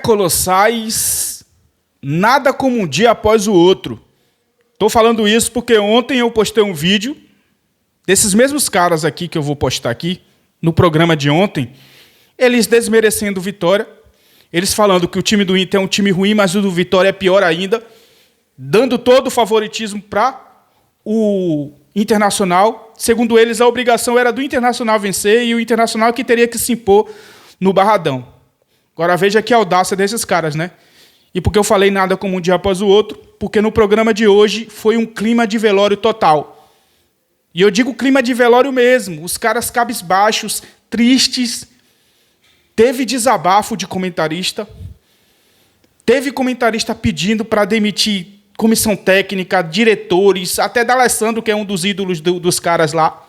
Colossais, nada como um dia após o outro. Estou falando isso porque ontem eu postei um vídeo desses mesmos caras aqui que eu vou postar aqui, no programa de ontem, eles desmerecendo o Vitória, eles falando que o time do Inter é um time ruim, mas o do Vitória é pior ainda, dando todo o favoritismo para o Internacional. Segundo eles, a obrigação era do Internacional vencer e o Internacional que teria que se impor no Barradão. Agora veja que audácia desses caras, né? E por que eu falei nada como um dia após o outro? Porque no programa de hoje foi um clima de velório total. E eu digo clima de velório mesmo. Os caras cabisbaixos, tristes. Teve desabafo de comentarista. Teve comentarista pedindo para demitir comissão técnica, diretores, até D'Alessandro, que é um dos ídolos dos caras lá.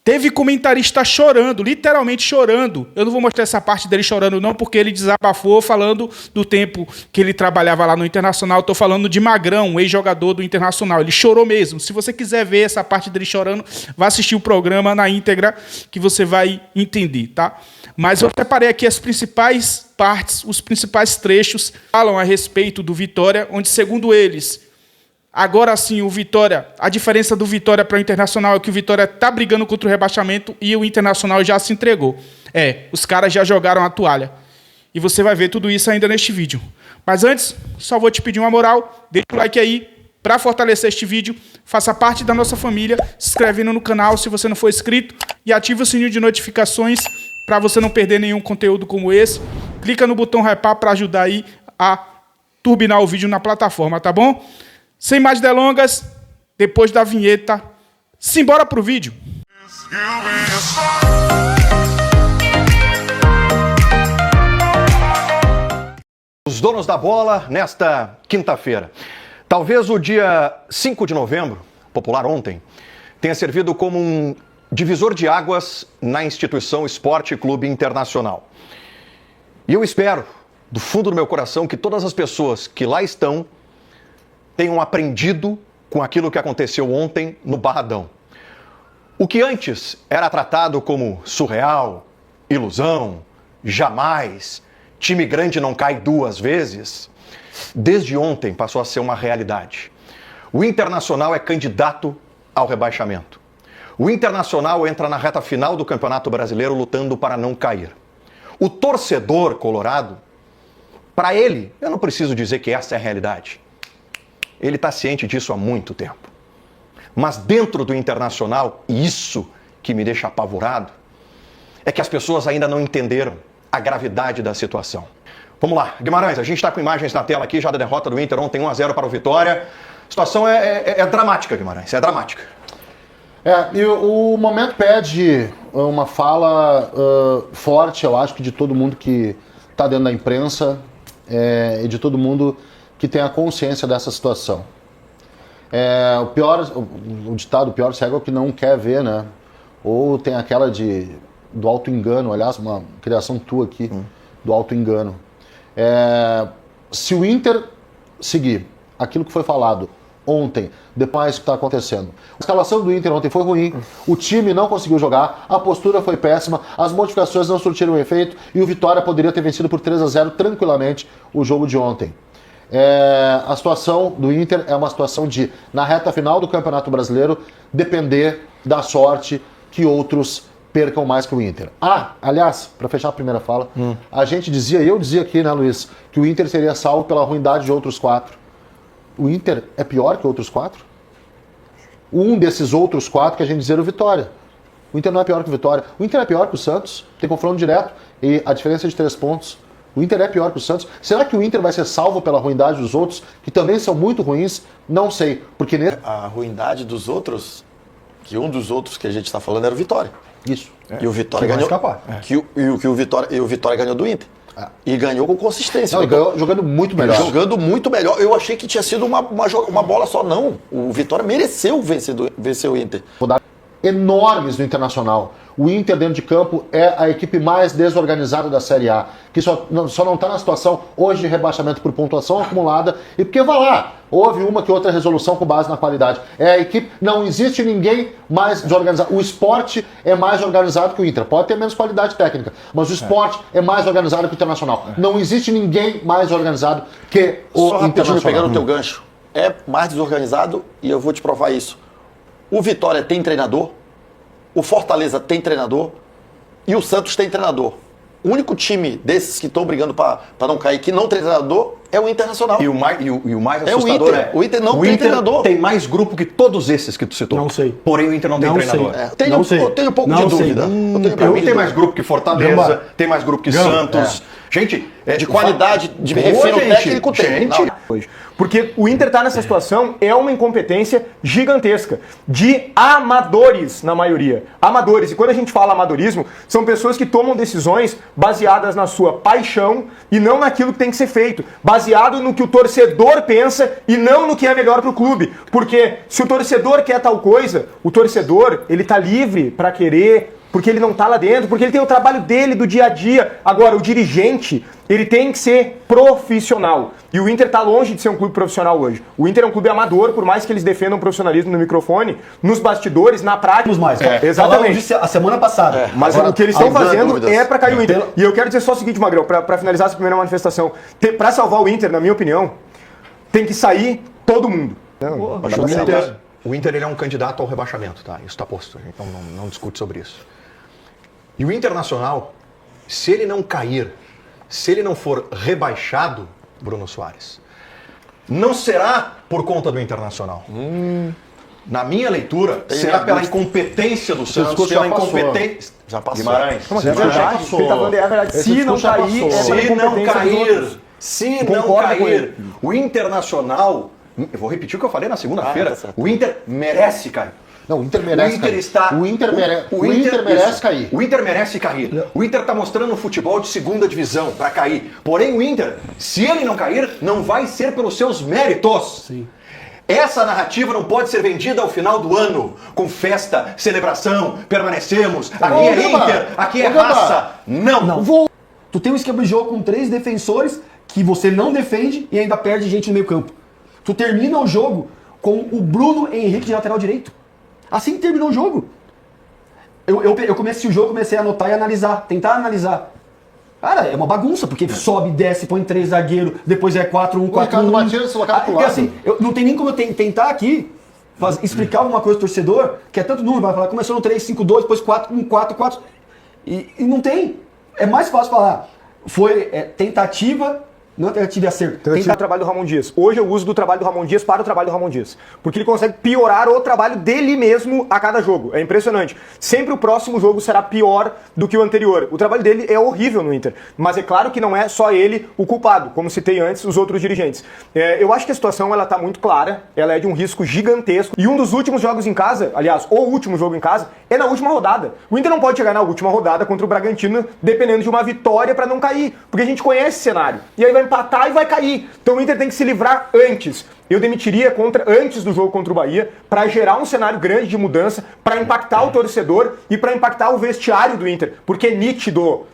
Teve comentarista chorando, literalmente chorando. Eu não vou mostrar essa parte dele chorando não, porque ele desabafou falando do tempo que ele trabalhava lá no Internacional. Estou falando de Magrão, um ex-jogador do Internacional. Ele chorou mesmo. Se você quiser ver essa parte dele chorando, vá assistir o programa na íntegra que você vai entender, tá? Mas eu separei aqui as principais partes, os principais trechos que falam a respeito do Vitória, onde, segundo eles, agora sim, o Vitória, a diferença do Vitória para o Internacional é que o Vitória está brigando contra o rebaixamento e o Internacional já se entregou. Os caras já jogaram a toalha. E você vai ver tudo isso ainda neste vídeo. Mas antes, só vou te pedir uma moral, deixa o like aí para fortalecer este vídeo, faça parte da nossa família, se inscrevendo no canal se você não for inscrito e ative o sininho de notificações para você não perder nenhum conteúdo como esse. Clica no botão hypar para ajudar aí a turbinar o vídeo na plataforma, tá bom? Sem mais delongas, depois da vinheta, simbora pro vídeo. Os donos da bola nesta quinta-feira. Talvez o dia 5 de novembro, popular ontem, tenha servido como um divisor de águas na instituição Esporte Clube Internacional. E eu espero, do fundo do meu coração, que todas as pessoas que lá estão tenham aprendido com aquilo que aconteceu ontem no Barradão. O que antes era tratado como surreal, ilusão, jamais, time grande não cai duas vezes, desde ontem passou a ser uma realidade. O Internacional é candidato ao rebaixamento. O Internacional entra na reta final do Campeonato Brasileiro lutando para não cair. O torcedor colorado, para ele, eu não preciso dizer que essa é a realidade. Ele está ciente disso há muito tempo. Mas dentro do Internacional, e isso que me deixa apavorado, é que as pessoas ainda não entenderam a gravidade da situação. Vamos lá, Guimarães, a gente está com imagens na tela aqui já da derrota do Inter ontem 1-0 para o Vitória. A situação é dramática, Guimarães, é dramática. E o momento pede uma fala forte, eu acho que de todo mundo que está dentro da imprensa e de todo mundo que tem a consciência dessa situação. O ditado, o pior cego é o que não quer ver, né? Ou tem aquela do auto-engano, aliás, uma criação tua aqui, do auto-engano. Se o Inter seguir aquilo que foi falado ontem, depois do que está acontecendo. A escalação do Inter ontem foi ruim, o time não conseguiu jogar, a postura foi péssima, as modificações não surtiram efeito e o Vitória poderia ter vencido por 3-0 tranquilamente o jogo de ontem. A situação do Inter é uma situação de, na reta final do Campeonato Brasileiro, depender da sorte que outros percam mais que o Inter. Aliás, para fechar a primeira fala, a gente dizia, eu dizia aqui, né, Luiz, que o Inter seria salvo pela ruindade de outros 4. O Inter é pior que outros 4? Um desses outros 4 que a gente dizia era o Vitória. O Inter não é pior que o Vitória. O Inter é pior que o Santos, tem confronto direto e a diferença é de 3 pontos. O Inter é pior que o Santos. Será que o Inter vai ser salvo pela ruindade dos outros, que também são muito ruins? Não sei, porque... A ruindade dos outros, que um dos outros que a gente está falando era o Vitória. Isso. E o Vitória ganhou. O Vitória ganhou do Inter. E ganhou com consistência. Não, e ganhou jogando muito melhor. Jogando muito melhor. Eu achei que tinha sido uma bola só. Não. O Vitória mereceu vencer o Inter. enormes no Internacional. O Inter dentro de campo é a equipe mais desorganizada da Série A, que só não está na situação hoje de rebaixamento por pontuação acumulada, e porque vai lá, houve uma que outra resolução com base na qualidade. É a equipe, não existe ninguém mais desorganizado. O Sport é mais organizado que o Inter, pode ter menos qualidade técnica, mas o Sport é mais organizado que o Internacional. Não existe ninguém mais organizado que o Só rapidinho, Internacional. pegando o teu gancho, é mais desorganizado e eu vou te provar isso. O Vitória tem treinador, o Fortaleza tem treinador e o Santos tem treinador. O único time desses que estão brigando para não cair, que não tem treinador, é o Internacional. E o mais É o assustador Inter. O Inter não o tem Inter treinador. tem mais grupo que todos esses que tu citou. Não sei. Porém, o Inter não tem Não treinador. sei. Eu tenho um pouco Não de sei. dúvida. Pra mim tem mais grupo que Fortaleza, Gamba. tem mais grupo que Gamba. Santos. Gente, De qualidade, de Pô, refino gente, técnico tem. gente. Hoje. Porque o Inter tá nessa situação, é uma incompetência gigantesca de amadores, na maioria. Amadores. E quando a gente fala amadorismo, são pessoas que tomam decisões baseadas na sua paixão e não naquilo que tem que ser feito. Baseado no que o torcedor pensa e não no que é melhor pro clube. Porque se o torcedor quer tal coisa, o torcedor, ele tá livre para querer, porque ele não tá lá dentro, porque ele tem o trabalho dele do dia a dia. Agora, o dirigente, ele tem que ser profissional. E o Inter tá longe de ser um clube profissional hoje. O Inter é um clube amador, por mais que eles defendam o profissionalismo no microfone, nos bastidores, na prática. Mais. Exatamente. Falamos disso a semana passada. Mas Agora, o que eles estão algumas fazendo dúvidas. é pra cair o Inter. E eu quero dizer só o seguinte, Magrão, pra finalizar essa primeira manifestação. Pra salvar o Inter, na minha opinião, tem que sair todo mundo. O Inter ele é um candidato ao rebaixamento, tá? Isso está posto, então não discute sobre isso. E o Internacional, se ele não cair, se ele não for rebaixado, Bruno Soares, não será por conta do Internacional. Na minha leitura, será pela incompetência do Santos, discurso pela já passou. incompetência... Já passou. Guimarães. Mas é verdade, o que ele tá falando é a verdade. Esse Se não discurso já cair, passou. é pela Se não incompetência dos cair, outros. se não Concordo com cair, ele. o Internacional, eu vou repetir o que eu falei na segunda-feira, tá certo. o Inter merece cair. Não, o Inter merece O Inter cair. está. O Inter isso. merece cair. O Inter merece cair. O Inter está mostrando um futebol de segunda divisão para cair. Porém, o Inter, se ele não cair, não vai ser pelos seus méritos. Sim. Essa narrativa não pode ser vendida ao final do ano, com festa, celebração, permanecemos, aqui Ô, é Gamba, Inter, aqui é ô, Gamba. raça. Não. Tu tem um esquema de jogo com 3 defensores que você não defende e ainda perde gente no meio campo. Tu termina o jogo com o Bruno Henrique de lateral direito. Assim que terminou o jogo. Eu comecei o jogo, comecei a anotar e analisar, tentar analisar. Cara, é uma bagunça, porque sobe, desce, põe 3 zagueiros, depois é 4-1, 4-1. Ricardo Matias colocado pro Porque lado. assim, não tem nem como eu tentar aqui explicar alguma coisa pro torcedor, que é tanto número, vai falar, começou no 3-5-2, depois 4-1-4-4. E não tem. É mais fácil falar, foi tentativa, não é tentativa e acerto. O trabalho do Ramon Dias. Hoje eu uso do trabalho do Ramon Dias para o trabalho do Ramon Dias. Porque ele consegue piorar o trabalho dele mesmo a cada jogo. É impressionante. Sempre o próximo jogo será pior do que o anterior. O trabalho dele é horrível no Inter. Mas é claro que não é só ele o culpado, como citei antes, os outros dirigentes. Eu acho que a situação ela tá muito clara. Ela é de um risco gigantesco. E um dos últimos jogos em casa, aliás, o último jogo em casa, é na última rodada. O Inter não pode chegar na última rodada contra o Bragantino dependendo de uma vitória para não cair. Porque a gente conhece esse cenário. E aí vai empatar e vai cair. Então o Inter tem que se livrar antes. Eu demitiria antes do jogo contra o Bahia para gerar um cenário grande de mudança, para impactar o torcedor e para impactar o vestiário do Inter. Porque é nítido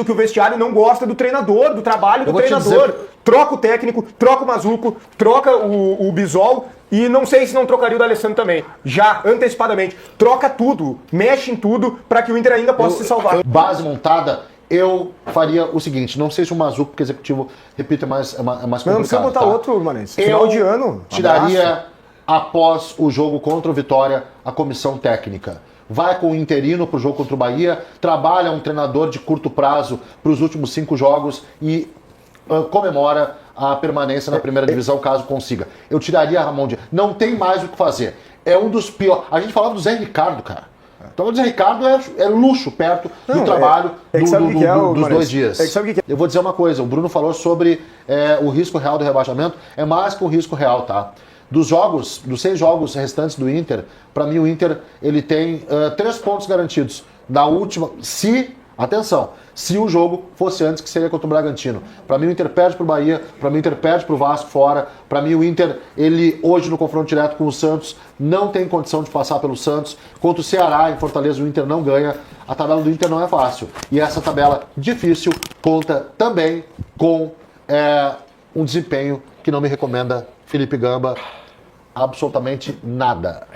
que o vestiário não gosta do treinador, do trabalho do treinador. Troca o técnico, troca o Mazuco, troca o Bisol e não sei se não trocaria o D'Alessandro também. Já, antecipadamente. Troca tudo, mexe em tudo para que o Inter ainda possa se salvar. Base montada, eu faria o seguinte, não sei se o Mazuco, porque executivo, repito, é mais complicado. Mas não precisa botar tá? outro, Manense. Final de ano. Tiraria, após o jogo contra o Vitória, a comissão técnica. Vai com o interino pro jogo contra o Bahia, trabalha um treinador de curto prazo para os últimos 5 jogos e comemora a permanência na primeira divisão, caso consiga. Eu tiraria Ramon Dias. Não tem mais o que fazer. É um dos piores. A gente falava do Zé Ricardo, cara. Então o Zé Ricardo é luxo perto do trabalho dos 2 dias. Eu vou dizer uma coisa, o Bruno falou sobre o risco real do rebaixamento, é mais que um risco real, tá? Dos 6 jogos restantes do Inter, para mim o Inter ele tem 3 pontos garantidos. Da última, se Atenção, se o jogo fosse antes, que seria contra o Bragantino. Para mim o Inter perde pro Bahia, para mim o Inter perde pro Vasco fora, para mim o Inter, ele hoje no confronto direto com o Santos, não tem condição de passar pelo Santos. Contra o Ceará, em Fortaleza, o Inter não ganha. A tabela do Inter não é fácil. E essa tabela difícil conta também com um desempenho que não me recomenda Felipe Gamba absolutamente nada.